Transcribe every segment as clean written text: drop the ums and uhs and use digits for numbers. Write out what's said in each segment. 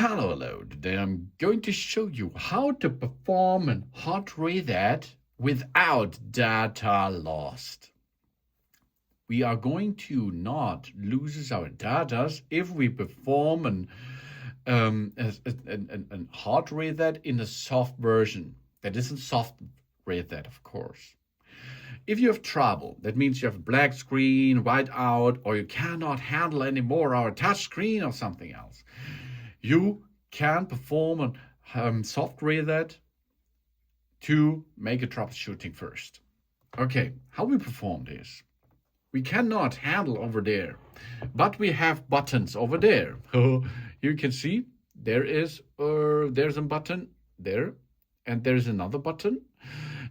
Hello. Today I'm going to show you how to perform a hot reset without data lost. We are going to not lose our data if we perform a hard reset in a soft version. That isn't soft reset, of course. If you have trouble, that means you have a black screen, white out, or you cannot handle anymore our touch screen or something else, you can perform a soft reset to make a troubleshooting first. Okay, how we perform this? We cannot handle over there, but we have buttons over there. You can see there's a button there, and there's another button,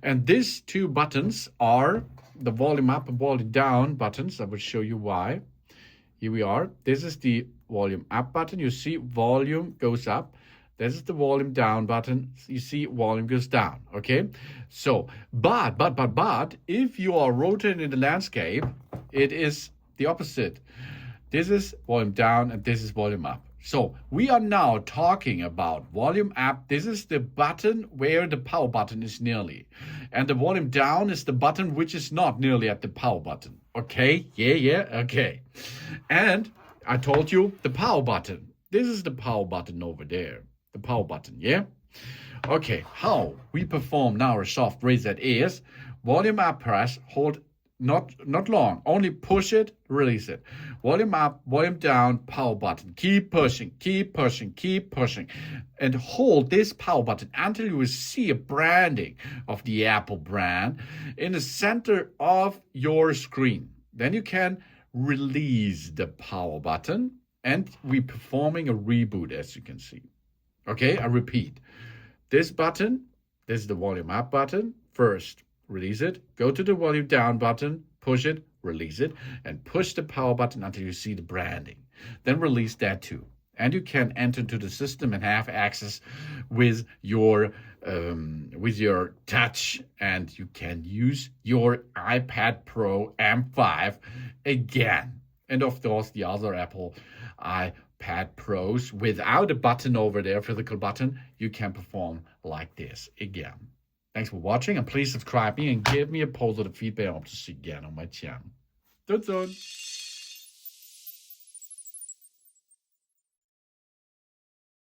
and these two buttons are the volume up and volume down buttons. I will show you why. Here we are. This is the volume up button. You see volume goes up. This is the volume down button. You see volume goes down. Okay. So, but if you are rotating the landscape, it is the opposite. This is volume down and this is volume up. So we are now talking about volume up. This is the button where the power button is nearly. And the volume down is the button which is not nearly at the power button. Okay? Yeah, okay. And I told you the power button. This is the power button over there. The power button, yeah? Okay, how we perform now a soft reset is volume up press, hold not long, only push it, release it. Volume up, volume down, power button. Keep pushing, and hold this power button until you will see a branding of the Apple brand in the center of your screen. Then you can release the power button, and we're performing a reboot, as you can see. Okay, I repeat. This button, this is the volume up button. First, release it, go to the volume down button, push it, release it, and push the power button until you see the branding. Then release that too. And you can enter into the system and have access with your touch, and you can use your iPad Pro M5 again. And of course, the other Apple iPad Pros without a button over there, physical button, you can perform like this again. Thanks for watching, and please subscribe me and give me a positive feedback. I hope to see you again on my channel. Done.